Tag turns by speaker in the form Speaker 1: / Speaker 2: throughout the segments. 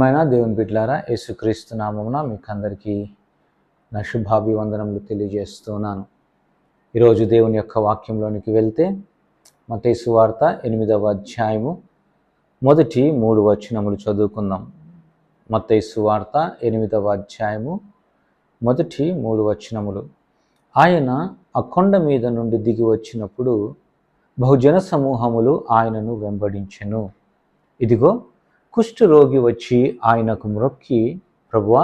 Speaker 1: ప్రియమైన దేవుని బిడ్డలారా, యేసుక్రీస్తు నామమున మీకు అందరికీ నా శుభాభివందనములు తెలియజేస్తున్నాను. ఈరోజు దేవుని యొక్క వాక్యంలోనికి వెళ్తే మత్తయి సువార్త 8వ అధ్యాయము మొదటి 3 వచనములు చదువుకుందాం. మత్తయి సువార్త 8వ అధ్యాయము మొదటి 3 వచనములు. ఆయన ఆ కొండ మీద నుండి దిగి వచ్చినప్పుడు బహుజన సమూహములు ఆయనను వెంబడించెను. ఇదిగో, కుష్ఠరోగి వచ్చి ఆయనకు మ్రొక్కి, ప్రభువా,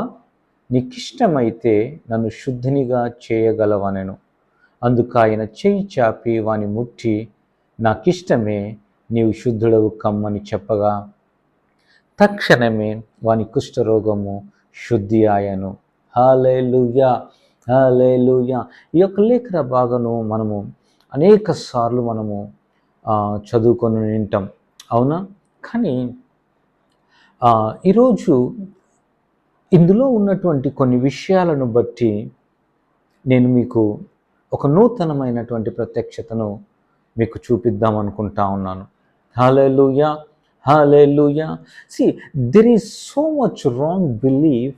Speaker 1: నీకిష్టమైతే నన్ను శుద్ధినిగా చేయగలవనెను. అందుకు ఆయన చెయ్యి చాపి వాని ముట్టి, నాకిష్టమే, నీవు శుద్ధుడవు కమ్మని చెప్పగా తక్షణమే వాని కుష్ఠరోగము శుద్ధి ఆయను. హల్లెలూయా, హల్లెలూయా. ఈ యొక్క లేఖన భాగను మనము అనేక సార్లు చదువుకొని వింటాం, అవునా? కానీ ఈరోజు ఇందులో ఉన్నటువంటి కొన్ని విషయాలను బట్టి నేను మీకు ఒక నూతనమైనటువంటి ప్రత్యక్షతను మీకు చూపిద్దాం అనుకుంటా ఉన్నాను. హల్లెలూయా, హల్లెలూయా. See, there is so much wrong belief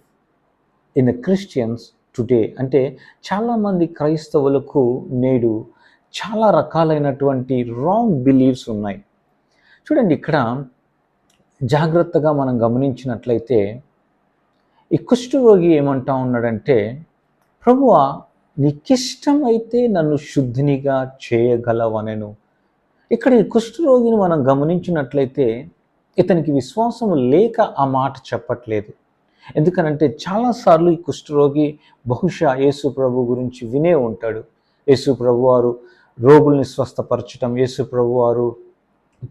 Speaker 1: in the Christians today. అంటే చాలామంది క్రైస్తవులకు నేడు చాలా రకాలైనటువంటి రాంగ్ బిలీఫ్స్ ఉన్నాయి. చూడండి, ఇక్కడ జాగ్రత్తగా మనం గమనించినట్లయితే ఈ కుష్ఠరోగి ఏమంటా ఉన్నాడంటే, ప్రభువా, నీకిష్టమైతే నన్ను శుద్ధినిగా చేయగలవనెను. ఇక్కడ ఈ కుష్ఠరోగిని మనం గమనించినట్లయితే ఇతనికి విశ్వాసం లేక ఆ మాట చెప్పట్లేదు. ఎందుకనంటే చాలాసార్లు ఈ కుష్ఠరోగి బహుశా యేసు ప్రభు గురించి వినే ఉంటాడు. యేసు ప్రభు వారు రోగుల్ని స్వస్థపరచడం, యేసు ప్రభు వారు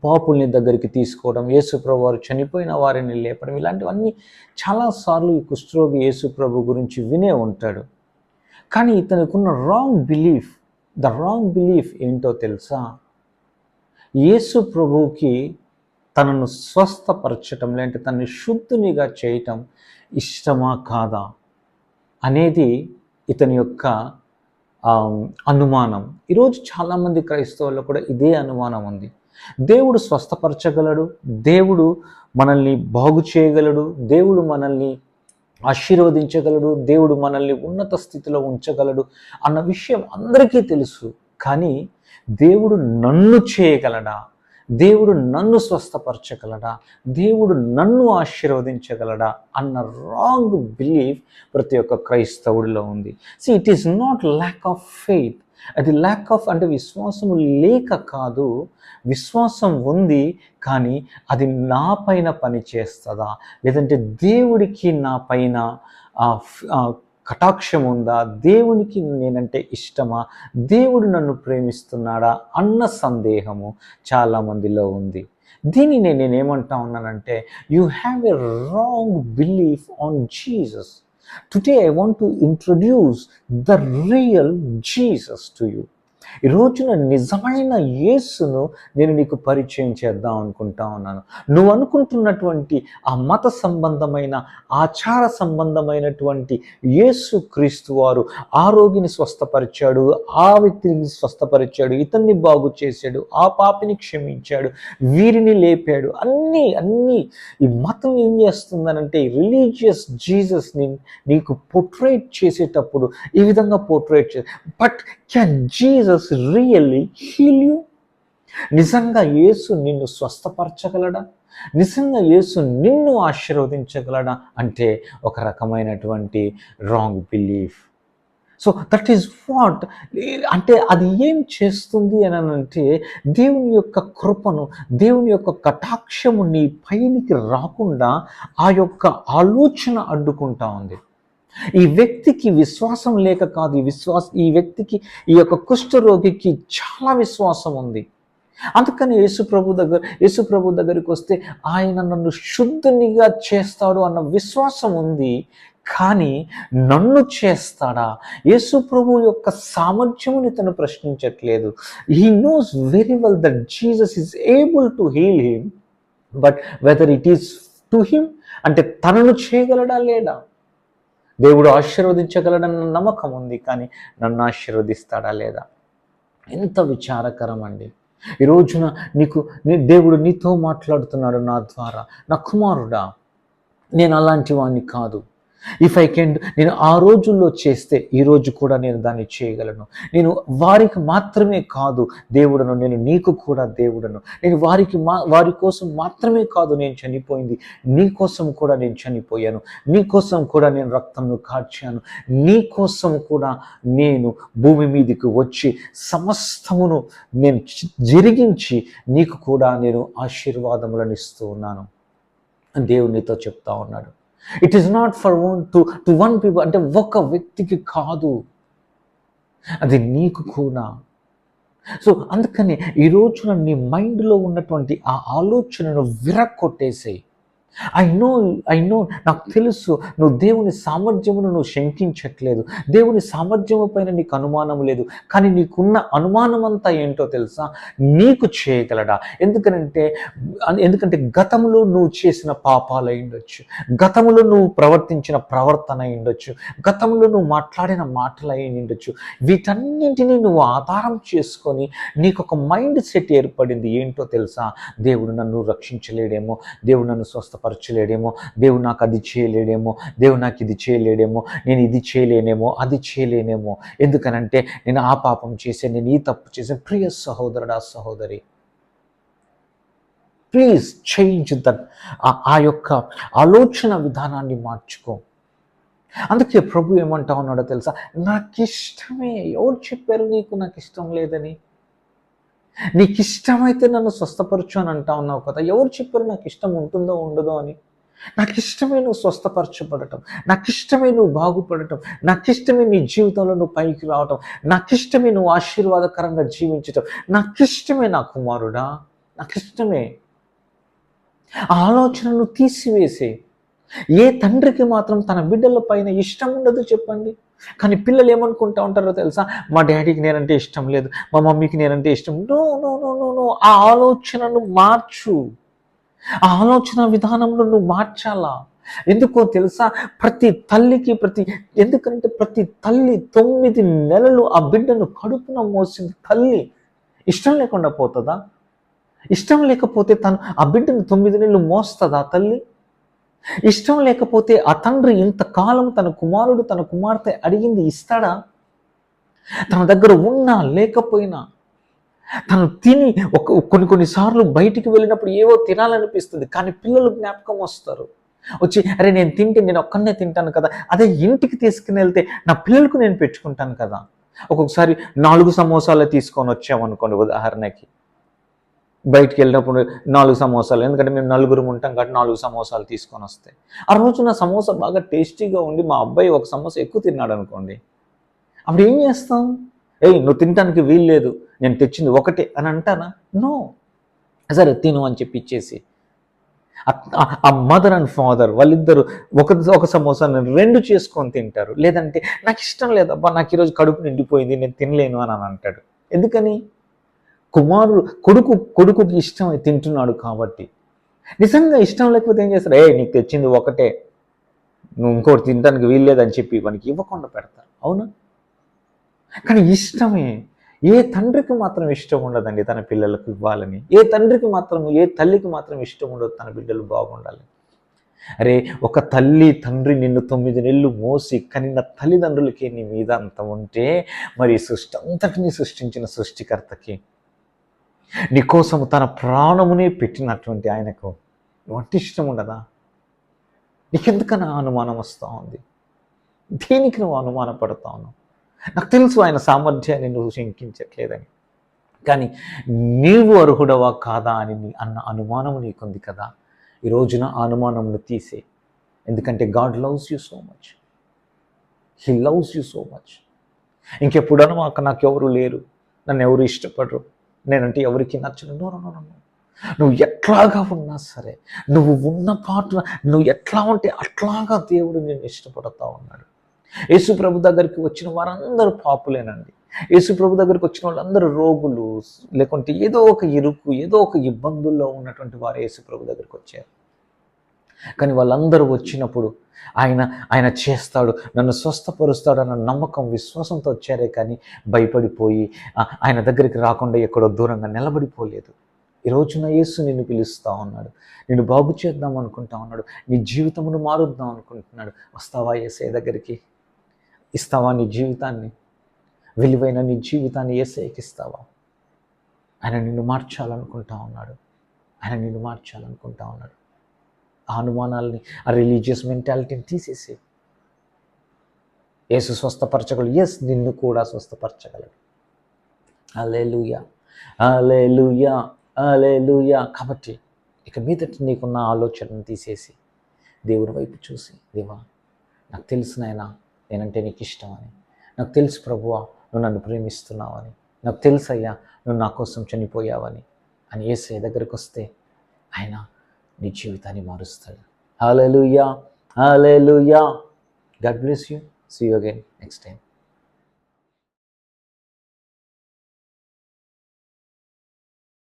Speaker 1: పాపుల్ని దగ్గరికి తీసుకోవడం, యేసు ప్రభు వారు చనిపోయిన వారిని లేపడం, ఇలాంటివన్నీ చాలాసార్లు ఈ కుష్ఠరోగి యేసు ప్రభు గురించి వినే ఉంటాడు. కానీ ఇతనికున్న ద రాంగ్ బిలీఫ్ ఏంటో తెలుసా? యేసు ప్రభువుకి తనను స్వస్థపరచటం, లేదంటే తనని శుద్ధునిగా చేయటం ఇష్టమా కాదా అనేది ఇతని యొక్క అనుమానం. ఈరోజు చాలామంది క్రైస్తవుల్లో కూడా ఇదే అనుమానం ఉంది. దేవుడు స్వస్థపరచగలడు, దేవుడు మనల్ని బాగు చేయగలడు, దేవుడు మనల్ని ఆశీర్వదించగలడు, దేవుడు మనల్ని ఉన్నత స్థితిలో ఉంచగలడు అన్న విషయం అందరికీ తెలుసు. కానీ దేవుడు నన్ను చేయగలడా, దేవుడు నన్ను స్వస్థపరచగలడా, దేవుడు నన్ను ఆశీర్వదించగలడా అన్న రాంగ్ బిలీఫ్ ప్రతి ఒక్క క్రైస్తవుడిలో ఉంది. It is not lack of faith. అది ల్యాక్ ఆఫ్ అంటే విశ్వాసము లేక కాదు, విశ్వాసం ఉంది, కానీ అది నా పైన పని చేస్తుందా, లేదంటే దేవుడికి నా పైన కటాక్షం ఉందా, దేవునికి నేనంటే ఇష్టమా, దేవుడు నన్ను ప్రేమిస్తున్నాడా అన్న సందేహము చాలామందిలో ఉంది. దీనిని నేనేమంటా ఉన్నానంటే, you have a wrong belief on Jesus. Today I want to introduce the real Jesus to you. ఈ రోజున నిజమైన యేసును నేను నీకు పరిచయం చేద్దాం అనుకుంటా ఉన్నాను. నువ్వు అనుకుంటున్నటువంటి ఆ మత సంబంధమైన, ఆచార సంబంధమైనటువంటి యేసు క్రీస్తు వారు ఆ రోగిని స్వస్థపరిచాడు, ఆ వ్యక్తిని స్వస్థపరిచాడు, ఇతన్ని బాగు చేశాడు, ఆ పాపిని క్షమించాడు, వీరిని లేపాడు, అన్నీ ఈ మతం ఏం చేస్తుందనంటే రిలీజియస్ జీసస్ని నీకు పోర్ట్రేట్ చేసేటప్పుడు ఈ విధంగా portrait but can Jesus really heal you? నిజంగా యేసు నిన్ను స్వస్థపరచగలడా? నిజంగా యేసు నిన్ను ఆశీర్వదించగలడా అంటే ఒక రకమైనటువంటి wrong belief. So that is what, అంటే అది ఏం చేస్తుంది అని అంటే దేవుని యొక్క కృపను, దేవుని యొక్క కటాక్షము నీ పైనికి రాకుండా ఆ యొక్క ఆలోచన అడ్డుకుంటా ఉంది. ఈ వ్యక్తికి విశ్వాసం లేక కాదు, ఈ వ్యక్తికి, ఈ యొక్క కుష్ఠరోగికి చాలా విశ్వాసం ఉంది. అందుకని యేసు ప్రభు దగ్గరికి వస్తే ఆయన నన్ను శుద్ధునిగా చేస్తాడు అన్న విశ్వాసం ఉంది. కానీ నన్ను చేస్తాడా? యేసు ప్రభు యొక్క సామర్థ్యముని తను ప్రశ్నించట్లేదు. He knows very well that Jesus is able to heal him, but whether it is to him, అంటే తనను చేయగలడా లేదా? దేవుడు ఆశీర్వదించగలడన్న నమ్మకం ఉంది, కానీ నన్ను ఆశీర్వదిస్తాడా లేదా? ఎంత విచారకరం అండి. ఈ రోజున దేవుడు నీతో మాట్లాడుతున్నాడు నా ద్వారా, నా కుమారుడా, నేను అలాంటి వాడిని కాదు. ఇఫ్ ఐ కెన్, నేను ఆ రోజుల్లో చేస్తే ఈరోజు కూడా నేను దాన్ని చేయగలను. నేను వారికి మాత్రమే కాదు దేవుడను, నేను నీకు కూడా దేవుడను. నేను వారి కోసం మాత్రమే కాదు నేను చనిపోయింది, నీ కోసం కూడా నేను చనిపోయాను. నీ కోసం కూడా నేను రక్తంను కార్చాను. నీ కోసం కూడా నేను భూమి మీదకి వచ్చి సమస్తమును నేను జరిగించి నీకు కూడా నేను ఆశీర్వాదములను ఇస్తూ ఉన్నాను. దేవుడు నీతో చెప్తా ఉన్నాడు. It is not for one people, అంటే ఒక వ్యక్తికి కాదు, అది నీకు కూడా. సో అందుకని ఈ రోజున నీ మైండ్లో ఉన్నటువంటి ఆ ఆలోచనను విరక్కొట్టేసేయి. ఐ నో నాకు తెలుసు నువ్వు దేవుని సామర్థ్యమును నువ్వు శంకించట్లేదు, దేవుని సామర్థ్యము పైన నీకు అనుమానం లేదు. కానీ నీకున్న అనుమానం అంతా ఏంటో తెలుసా? నీకు చేయగలడా? ఎందుకంటే గతంలో నువ్వు చేసిన పాపాలు అయి ఉండొచ్చు, గతంలో నువ్వు ప్రవర్తించిన ప్రవర్తన అయి ఉండొచ్చు, గతంలో నువ్వు మాట్లాడిన మాటలు అయి ఉండొచ్చు. వీటన్నింటినీ నువ్వు ఆధారం చేసుకొని నీకు ఒక మైండ్ సెట్ ఏర్పడింది. ఏంటో తెలుసా? దేవుడు నన్ను రక్షించలేడేమో, దేవుడు నన్ను స్వస్థపరచలేడేమో, దేవుడు నాకు అది చేయలేడేమో, దేవుడు నాకు ఇది చేయలేడేమో, నేను ఇది చేయలేనేమో, అది చేయలేనేమో. ఎందుకనంటే నేను ఆ పాపం చేశాను, నేను ఈ తప్పు చేశాను. ప్రియ సహోదరుడా, సహోదరి, ప్లీజ్ చేంజ్ దట్. ఆ యొక్క ఆలోచన విధానాన్ని మార్చుకో. అందుకే ప్రభు ఏమంటా ఉన్నాడో తెలుసా? నాకు ఇష్టమే. ఎవరు చెప్పారు నీకు నాకు ఇష్టం లేదని? నీకు ఇష్టమైతే నన్ను స్వస్థపరచు అని అంటా ఉన్నావు కదా. ఎవరు చెప్పారు నాకు ఇష్టం ఉంటుందో ఉండదో అని? నాకు ఇష్టమే నువ్వు స్వస్థపరచబడటం, నాకు ఇష్టమే నువ్వు బాగుపడటం, నాకు ఇష్టమే నీ జీవితంలో నువ్వు పైకి రావటం, నాకు ఇష్టమే నువ్వు ఆశీర్వాదకరంగా జీవించటం, నాకు ఇష్టమే నా కుమారుడా, నాకు ఇష్టమే. ఆ ఆలోచనను తీసివేసే. ఏ తండ్రికి మాత్రం తన బిడ్డల పైన ఇష్టం ఉండదు చెప్పండి? కానీ పిల్లలు ఏమనుకుంటా ఉంటారో తెలుసా? మా డాడీకి నేనంటే ఇష్టం లేదు, మా మమ్మీకి నేనంటే ఇష్టం. No no no no no ఆ ఆలోచనను మార్చు. ఆ ఆలోచన విధానంలో నువ్వు మార్చాలా. ఎందుకో తెలుసా? ఎందుకంటే ప్రతి తల్లి 9 నెలలు ఆ బిడ్డను కడుపున మోసింది తల్లి. ఇష్టం లేకుండా పోతుందా? ఇష్టం లేకపోతే తను ఆ బిడ్డను 9 నెలలు మోస్తుందా తల్లి? ఇష్టం లేకపోతే ఆ తండ్రి ఇంతకాలం తన కుమారుడు తన కుమార్తె అడిగింది ఇస్తాడా? తన దగ్గర ఉన్నా లేకపోయినా తను తిని కొన్నిసార్లు బయటికి వెళ్ళినప్పుడు ఏవో తినాలనిపిస్తుంది, కానీ పిల్లలు జ్ఞాపకం వస్తారు. వచ్చి అరే నేను తింటే నేను ఒక్కనే తింటాను కదా, అదే ఇంటికి తీసుకుని వెళ్తే నా పిల్లలకు నేను పెట్టుకుంటాను కదా. ఒక్కొక్కసారి 4 సమోసాలు తీసుకొని వచ్చామనుకోండి ఉదాహరణకి, బయటికి వెళ్ళినప్పుడు 4 సమోసాలు, ఎందుకంటే మేము నలుగురు ఉంటాం కాబట్టి 4 సమోసాలు తీసుకొని వస్తే, ఆ రోజు నా సమోసా బాగా టేస్టీగా ఉండి మా అబ్బాయి ఒక సమోసా ఎక్కువ తిన్నాడు అనుకోండి, అప్పుడు ఏం చేస్తాం? నువ్వు తినడానికి వీలు లేదు, నేను తెచ్చింది ఒకటే అని అంటానా? నో. సరే తిను అని చెప్పి ఇచ్చేసి, ఆ మదర్ అండ్ ఫాదర్ వాళ్ళిద్దరు ఒక సమోసాను 2 చేసుకొని తింటారు. లేదంటే నాకు ఇష్టం లేదబ్బా, నాకు ఈరోజు కడుపు నిండిపోయింది, నేను తినలేను అని అంటాడు. ఎందుకని? కొడుకుకి ఇష్టం తింటున్నాడు కాబట్టి. నిజంగా ఇష్టం లేకపోతే ఏం చేస్తారు? నీకు తెచ్చింది ఒకటే, నువ్వు ఇంకోటి తినడానికి వీల్లేదని చెప్పి మనకి ఇవ్వకుండా పెడతారు. అవునా? కానీ ఇష్టమే. ఏ తండ్రికి మాత్రం ఇష్టం ఉండదండి తన పిల్లలకు ఇవ్వాలని. ఏ తల్లికి మాత్రం ఇష్టం ఉండదు తన బిడ్డలు బాగుండాలి. అరే ఒక తల్లి తండ్రి నిన్ను 9 నెలలు మోసి కనిన తల్లిదండ్రులకి నీ మీద అంత ఉంటే, మరి సృష్టి అంతటిని సృష్టించిన సృష్టికర్తకి, నీకోసం తన ప్రాణమునే పెట్టినటువంటి ఆయనకు వంటి ఇష్టం ఉండదా? నీకెందుకన్నా అనుమానం వస్తూ ఉంది? దేనికి నువ్వు అనుమానపడతా ఉన్నావు? నాకు తెలుసు ఆయన సామర్థ్యాన్ని నువ్వు శంకించట్లేదని, కానీ నీవు అర్హుడవా కాదా అని అన్న అనుమానం నీకుంది కదా. ఈ రోజున ఆ అనుమానంను తీసే. ఎందుకంటే God loves you so much. He loves you so much. ఇంకెప్పుడన్నా నాకెవరు లేరు, నన్ను ఎవరు ఇష్టపడరు, నేనంటే ఎవరికి నచ్చను. No no no no. నువ్వు ఎట్లాగా ఉన్నా సరే, నువ్వు ఉన్న పాటు నువ్వు ఎట్లా ఉంటే అట్లాగా దేవుడు నేను ఇష్టపడతా ఉన్నాడు. యేసు ప్రభు దగ్గరికి వచ్చిన వారందరూ పాపులేనండి. యేసు ప్రభు దగ్గరికి వచ్చిన వాళ్ళందరూ రోగులు, లేకుంటే ఏదో ఒక ఇరుకు, ఏదో ఒక ఇబ్బందుల్లో ఉన్నటువంటి వారు యేసు ప్రభు దగ్గరికి వచ్చారు. కానీ వాళ్ళందరూ వచ్చినప్పుడు ఆయన చేస్తాడు, నన్ను స్వస్థపరుస్తాడు అన్న నమ్మకం, విశ్వాసంతో వచ్చారే కానీ భయపడిపోయి ఆయన దగ్గరికి రాకుండా ఎక్కడో దూరంగా నిలబడిపోలేదు. ఈ రోజున యేసు నిన్ను పిలుస్తూ ఉన్నాడు, నిన్ను బాగు చేద్దాం అనుకుంటా ఉన్నాడు, నీ జీవితమును మారుద్దాం అనుకుంటున్నాడు. వస్తావా యేసయ్య దగ్గరికి? ఇస్తావా నీ జీవితాన్ని? విలువైన నీ జీవితాన్ని యేసయ్యకి ఇస్తావా? ఆయన నిన్ను మార్చాలనుకుంటా ఉన్నాడు. ఆయన నిన్ను మార్చాలనుకుంటా ఉన్నాడు. ఆ అనుమానాలని, ఆ రిలీజియస్ మెంటాలిటీని తీసేసి యేసు స్వస్థపరచగలడు. ఎస్, నిన్ను కూడా స్వస్థపరచగలడు. హల్లెలూయా, హల్లెలూయా, హల్లెలూయా. కాబట్టి ఇక మీదట నీకున్న ఆలోచనను తీసేసి దేవుని వైపు చూసి, దేవా నాకు తెలుసు నాయనా నేనంటే నీకు ఇష్టమని, నాకు తెలుసు ప్రభువా నువ్వు నన్ను ప్రేమిస్తున్నావని, నాకు తెలుసు అయ్యా నువ్వు నా కోసం చనిపోయావని అని యేసయ్య దగ్గరికి వస్తే ఆయన నీ జీవితాన్ని మారుస్తాడు. Hallelujah, hallelujah. God bless you. See you again next time.